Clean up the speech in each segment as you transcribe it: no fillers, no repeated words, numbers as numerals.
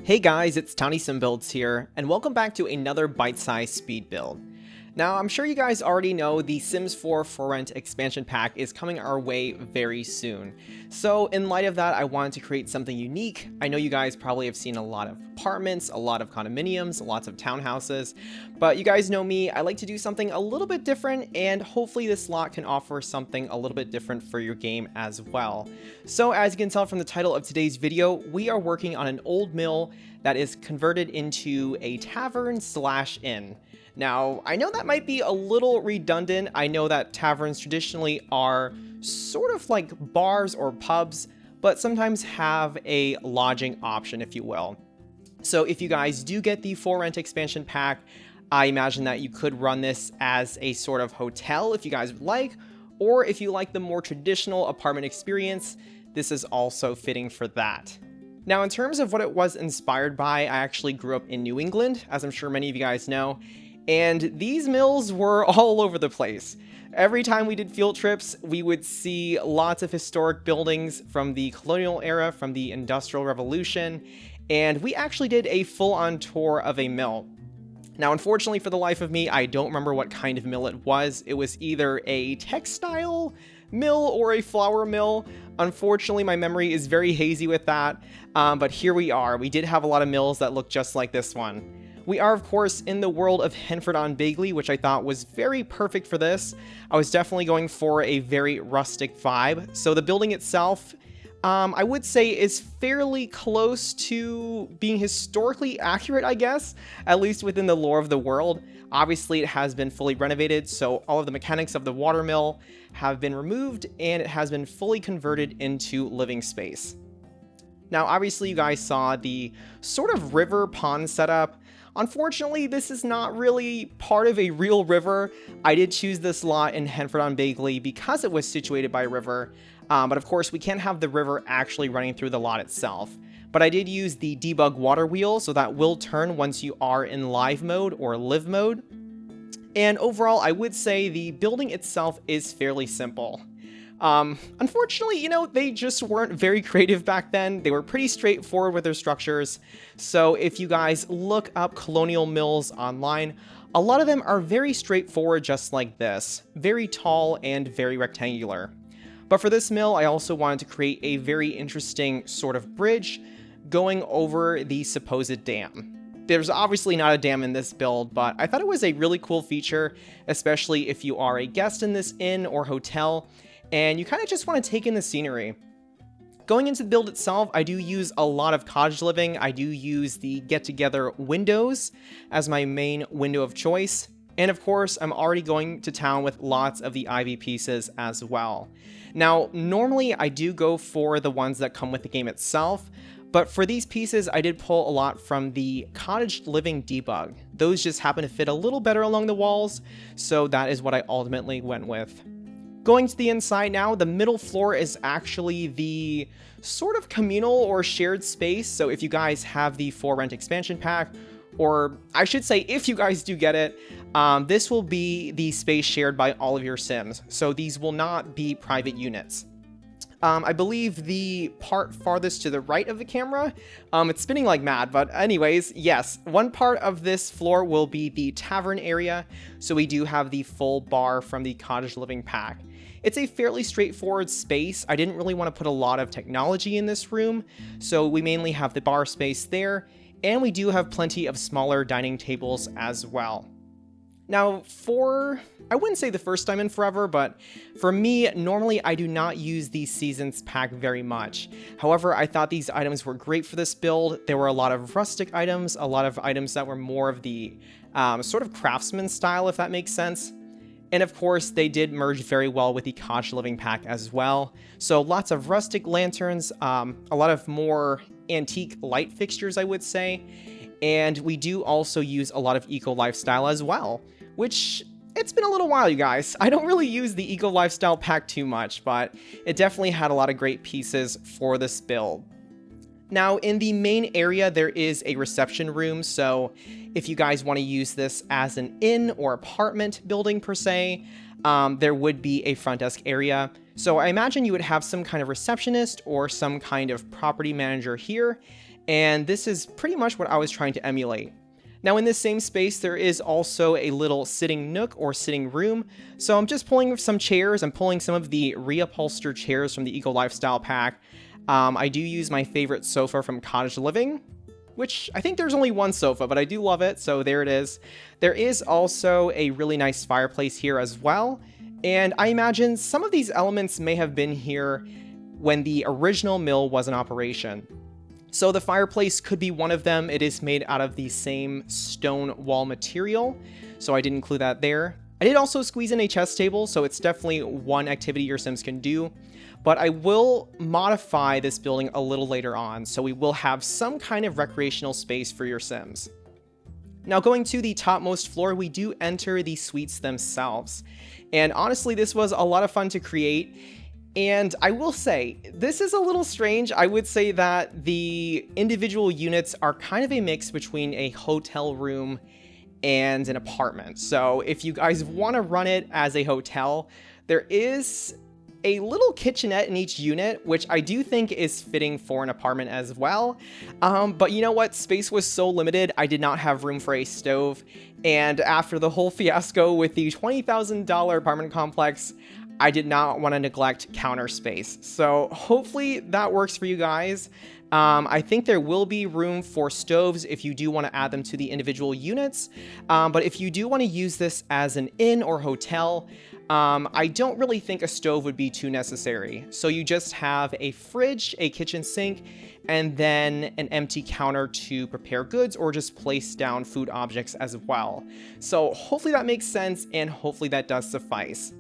Hey guys, it's towniesimbuilds here, and welcome back to another bite-sized speed build. Now, I'm sure you guys already know the Sims 4 For Rent expansion pack is coming our way very soon. So in light of that, I wanted to create something unique. I know you guys probably have seen a lot of apartments, a lot of condominiums, lots of townhouses, but you guys know me, I like to do something a little bit different, and hopefully this lot can offer something a little bit different for your game as well. So as you can tell from the title of today's video, we are working on an old mill that is converted into a tavern/inn. Now, I know that might be a little redundant. I know that taverns traditionally are sort of like bars or pubs, but sometimes have a lodging option, if you will. So if you guys do get the For Rent expansion pack, I imagine that you could run this as a sort of hotel if you guys would like, or if you like the more traditional apartment experience, this is also fitting for that. Now, in terms of what it was inspired by, I actually grew up in New England, as I'm sure many of you guys know, and these mills were all over the place. Every time we did field trips, we would see lots of historic buildings from the colonial era, from the Industrial Revolution, and we actually did a full-on tour of a mill. Now, unfortunately for the life of me, I don't remember what kind of mill it was. It was either a textile mill or a flour mill. Unfortunately, my memory is very hazy with that, but here we are. We did have a lot of mills that look just like this one. We are, of course, in the world of Henford on Bagley, which I thought was very perfect for this. I was definitely going for a very rustic vibe. So the building itself, I would say, is fairly close to being historically accurate, I guess, at least within the lore of the world. Obviously, it has been fully renovated, so all of the mechanics of the water mill have been removed, and it has been fully converted into living space. Now, obviously, you guys saw the sort of river pond setup. Unfortunately, this is not really part of a real river. I did choose this lot in Henford on Bagley because it was situated by a river, but of course we can't have the river actually running through the lot itself. But I did use the debug water wheel, so that will turn once you are in live mode or live mode. And overall, I would say the building itself is fairly simple. Unfortunately, you know, they just weren't very creative back then. They were pretty straightforward with their structures. So if you guys look up colonial mills online, a lot of them are very straightforward, just like this. Very tall and very rectangular. But for this mill, I also wanted to create a very interesting sort of bridge going over the supposed dam. There's obviously not a dam in this build, but I thought it was a really cool feature, especially if you are a guest in this inn or hotel, and you kind of just want to take in the scenery. Going into the build itself, I do use a lot of cottage living. I do use the get-together windows as my main window of choice. And of course, I'm already going to town with lots of the ivy pieces as well. Now, normally I do go for the ones that come with the game itself, but for these pieces, I did pull a lot from the cottage living debug. Those just happen to fit a little better along the walls, so that is what I ultimately went with. Going to the inside now, the middle floor is actually the sort of communal or shared space. So if you guys have the For Rent expansion pack, or I should say if you guys do get it, this will be the space shared by all of your Sims. So these will not be private units. I believe the part farthest to the right of the camera, it's spinning like mad, but anyways, yes, one part of this floor will be the tavern area, so we do have the full bar from the cottage living pack. It's a fairly straightforward space. I didn't really want to put a lot of technology in this room, so we mainly have the bar space there, and we do have plenty of smaller dining tables as well. Now, I wouldn't say the first time in forever, but for me, normally I do not use the Seasons pack very much. However, I thought these items were great for this build. There were a lot of rustic items, a lot of items that were more of the sort of craftsman style, if that makes sense. And of course, they did merge very well with the cottage living pack as well. So lots of rustic lanterns, a lot of more antique light fixtures, I would say. And we do also use a lot of eco lifestyle as well, which it's been a little while, you guys. I don't really use the eco lifestyle pack too much, but it definitely had a lot of great pieces for this build. Now, in the main area, there is a reception room, so if you guys want to use this as an inn or apartment building per se, there would be a front desk area. So I imagine you would have some kind of receptionist or some kind of property manager here, and this is pretty much what I was trying to emulate. Now in this same space, there is also a little sitting nook or sitting room. So I'm just pulling some chairs. I'm pulling some of the reupholstered chairs from the Eco Lifestyle pack. I do use my favorite sofa from Cottage Living, which I think there's only one sofa, but I do love it. So there it is. There is also a really nice fireplace here as well. And I imagine some of these elements may have been here when the original mill was in operation. So the fireplace could be one of them. It is made out of the same stone wall material, so I did include that there. I did also squeeze in a chess table, so it's definitely one activity your Sims can do, but I will modify this building a little later on, so we will have some kind of recreational space for your Sims. Now going to the topmost floor, we do enter the suites themselves, and honestly this was a lot of fun to create. And I will say, this is a little strange. I would say that the individual units are kind of a mix between a hotel room and an apartment. So if you guys want to run it as a hotel, there is a little kitchenette in each unit, which I do think is fitting for an apartment as well. But you know what? Space was so limited, I did not have room for a stove. And after the whole fiasco with the $20,000 apartment complex, I did not want to neglect counter space. So hopefully that works for you guys. I think there will be room for stoves if you do want to add them to the individual units. But if you do want to use this as an inn or hotel, I don't really think a stove would be too necessary. So you just have a fridge, a kitchen sink, and then an empty counter to prepare goods or just place down food objects as well. So hopefully that makes sense, and hopefully that does suffice.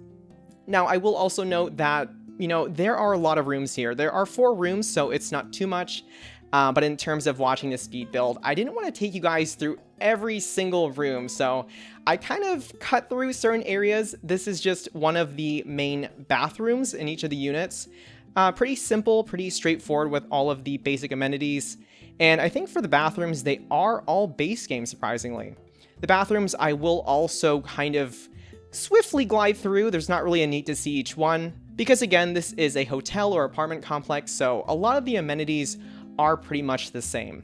Now, I will also note that, you know, there are a lot of rooms here. There are 4 rooms, so it's not too much. But in terms of watching the speed build, I didn't want to take you guys through every single room. So I kind of cut through certain areas. This is just one of the main bathrooms in each of the units. Pretty simple, pretty straightforward with all of the basic amenities. And I think for the bathrooms, they are all base game, surprisingly. The bathrooms I will also kind of swiftly glide through. There's not really a need to see each one because, again, this is a hotel or apartment complex, so a lot of the amenities are pretty much the same.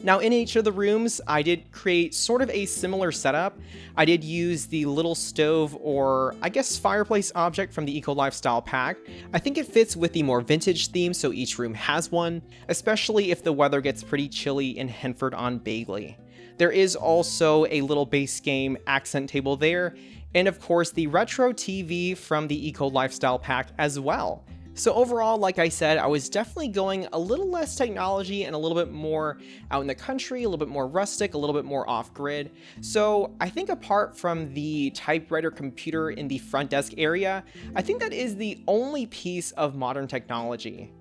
Now in each of the rooms, I did create sort of a similar setup. I did use the little stove, or I guess fireplace object from the Eco Lifestyle pack. I think it fits with the more vintage theme, so each room has one, especially if the weather gets pretty chilly in Henford on Bagley. There is also a little base game accent table there, and of course the retro TV from the Eco Lifestyle pack as well. So overall, like I said, I was definitely going a little less technology and a little bit more out in the country, a little bit more rustic, a little bit more off-grid. So I think apart from the typewriter computer in the front desk area, I think that is the only piece of modern technology.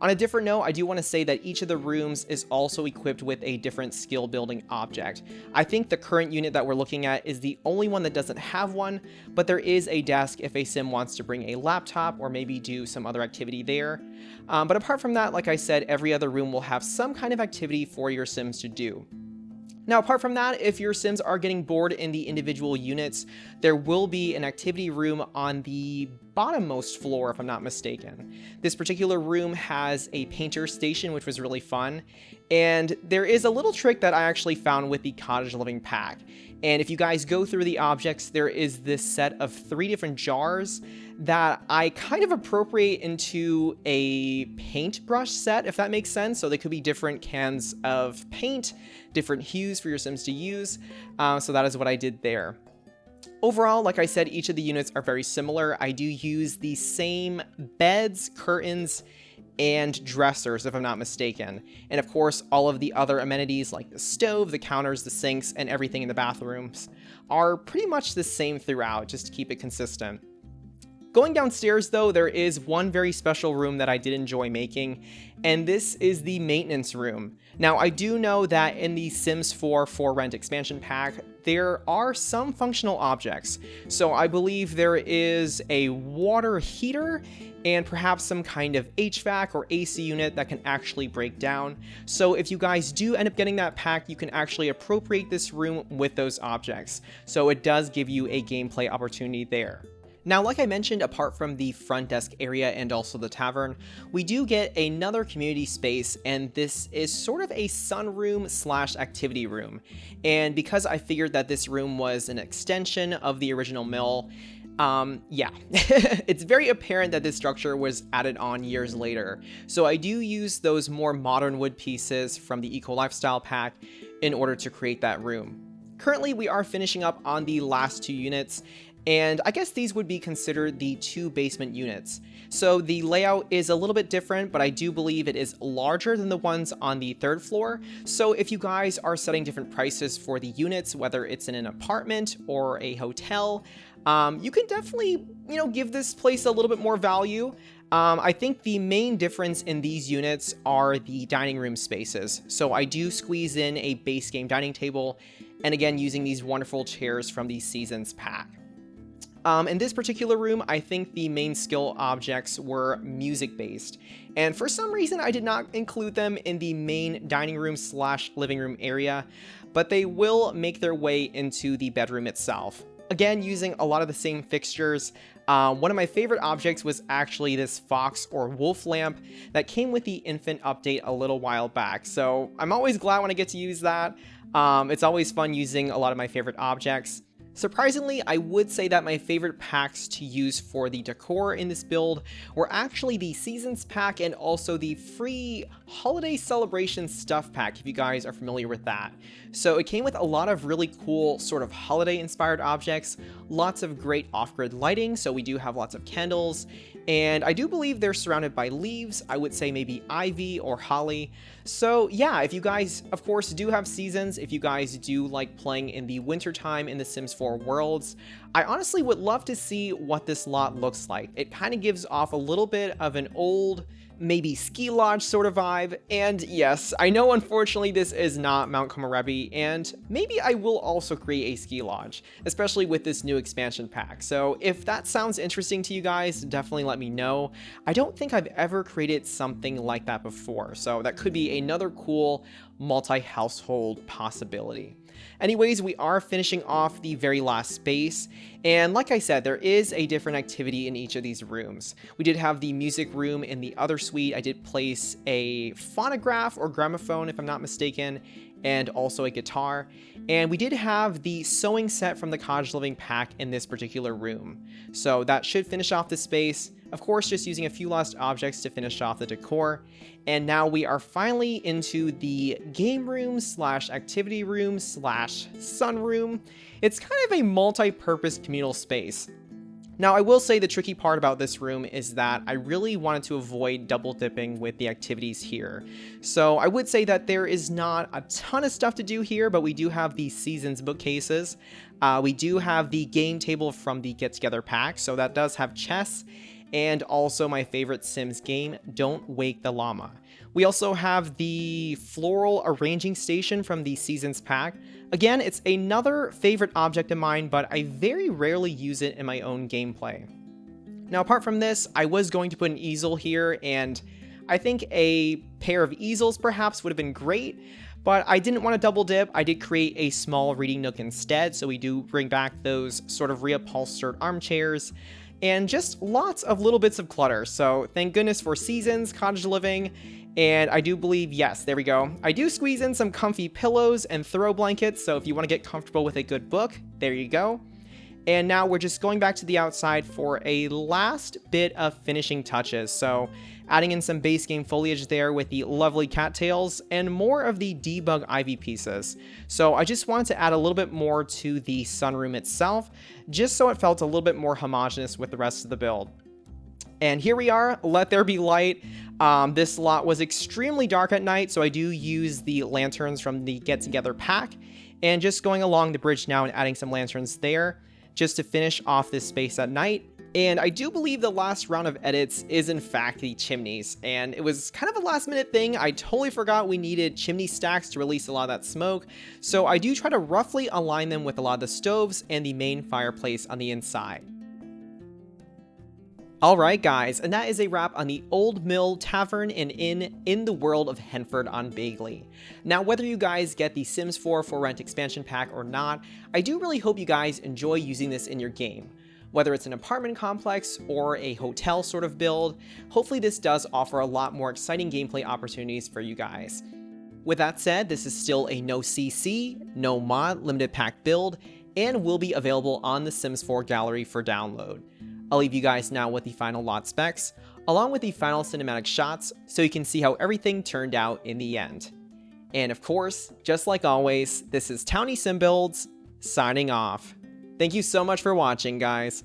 On a different note, I do want to say that each of the rooms is also equipped with a different skill building object. I think the current unit that we're looking at is the only one that doesn't have one, but there is a desk if a sim wants to bring a laptop or maybe do some other activity there. But apart from that, like I said, every other room will have some kind of activity for your sims to do. Now, apart from that, if your sims are getting bored in the individual units, there will be an activity room on the bottommost floor, if I'm not mistaken. This particular room has a painter station, which was really fun. And there is a little trick that I actually found with the Cottage Living pack. And if you guys go through the objects, there is this set of 3 different jars that I kind of appropriate into a paintbrush set, if that makes sense. So they could be different cans of paint, different hues for your sims to use. So that is what I did there. Overall, like I said, each of the units are very similar. I do use the same beds, curtains, and dressers, if I'm not mistaken. And of course, all of the other amenities like the stove, the counters, the sinks, and everything in the bathrooms are pretty much the same throughout, just to keep it consistent. Going downstairs though, there is one very special room that I did enjoy making, and this is the maintenance room. Now I do know that in the Sims 4 For Rent expansion pack, there are some functional objects. So I believe there is a water heater and perhaps some kind of HVAC or AC unit that can actually break down. So if you guys do end up getting that pack, you can actually appropriate this room with those objects. So it does give you a gameplay opportunity there. Now, like I mentioned, apart from the front desk area and also the tavern, we do get another community space, and this is sort of a sunroom slash activity room. And because I figured that this room was an extension of the original mill, yeah, it's very apparent that this structure was added on years later. So I do use those more modern wood pieces from the Eco Lifestyle pack in order to create that room. Currently, we are finishing up on the last 2 units, and I guess these would be considered the 2 basement units. So the layout is a little bit different, but I do believe it is larger than the ones on the 3rd floor. So if you guys are setting different prices for the units, whether it's in an apartment or a hotel, you can definitely, give this place a little bit more value. I think the main difference in these units are the dining room spaces. So I do squeeze in a base game dining table, and again, using these wonderful chairs from the Seasons pack. In this particular room, I think the main skill objects were music based, and for some reason I did not include them in the main dining room slash living room area, but they will make their way into the bedroom itself. Again, using a lot of the same fixtures. One of my favorite objects was actually this fox or wolf lamp that came with the infant update a little while back, so I'm always glad when I get to use that. It's always fun using a lot of my favorite objects. Surprisingly, I would say that my favorite packs to use for the decor in this build were actually the Seasons pack and also the free Holiday Celebration Stuff pack, if you guys are familiar with that. So it came with a lot of really cool sort of holiday inspired objects, lots of great off-grid lighting, so we do have lots of candles, and I do believe they're surrounded by leaves. I would say maybe ivy or holly. So yeah, if you guys, of course, do have seasons, if you guys do like playing in the wintertime in the Sims 4 worlds, I honestly would love to see what this lot looks like. It kind of gives off a little bit of an old, maybe ski lodge sort of vibe, and yes, I know unfortunately this is not 𝗪𝗏𝗧𝗏𝗏, and maybe I will also create a ski lodge, especially with this new expansion pack. So if that sounds interesting to you guys, definitely let me know. I don't think I've ever created something like that before, so that could be another cool multi-household possibility. Anyways, we are finishing off the very last space, and like I said, there is a different activity in each of these rooms. We did have the music room in the other suite. I did place a phonograph or gramophone, if I'm not mistaken, and also a guitar. And we did have the sewing set from the Cottage Living pack in this particular room. So that should finish off the space. Of course, just using a few last objects to finish off the decor. And now we are finally into the game room slash activity room slash sunroom. It's kind of a multi-purpose communal space. Now, I will say the tricky part about this room is that I really wanted to avoid double dipping with the activities here. So I would say that there is not a ton of stuff to do here, but we do have the Seasons bookcases. We do have the game table from the Get Together pack, so that does have chess, and also my favorite Sims game, Don't Wake the Llama. We also have the floral arranging station from the Seasons pack. Again, it's another favorite object of mine, but I very rarely use it in my own gameplay. Now, apart from this, I was going to put an easel here, and I think a pair of easels perhaps would have been great, but I didn't want to double dip. I did create a small reading nook instead, so we do bring back those sort of reupholstered armchairs, and just lots of little bits of clutter. So thank goodness for Seasons, Cottage Living, and I do believe, yes, there we go. I do squeeze in some comfy pillows and throw blankets, so if you want to get comfortable with a good book, there you go. And now we're just going back to the outside for a last bit of finishing touches. So adding in some base game foliage there with the lovely cattails and more of the debug ivy pieces. So I just wanted to add a little bit more to the sunroom itself, just so it felt a little bit more homogeneous with the rest of the build. And here we are, let there be light. This lot was extremely dark at night, so I do use the lanterns from the Get Together pack, and just going along the bridge now and adding some lanterns there, just to finish off this space at night. And I do believe the last round of edits is in fact the chimneys, and it was kind of a last minute thing. I totally forgot we needed chimney stacks to release a lot of that smoke, so I do try to roughly align them with a lot of the stoves and the main fireplace on the inside. Alright guys, and that is a wrap on the Old Mill Tavern and Inn in the world of Henford on Bagley. Now whether you guys get the Sims 4 for Rent expansion pack or not, I do really hope you guys enjoy using this in your game. Whether it's an apartment complex or a hotel sort of build, hopefully this does offer a lot more exciting gameplay opportunities for you guys. With that said, this is still a no CC, no mod, limited pack build, and will be available on the Sims 4 gallery for download. I'll leave you guys now with the final lot specs, along with the final cinematic shots, so you can see how everything turned out in the end. And of course, just like always, this is 𝗧𝗛𝗓𝗏𝗡𝗚 signing off. Thank you so much for watching, guys.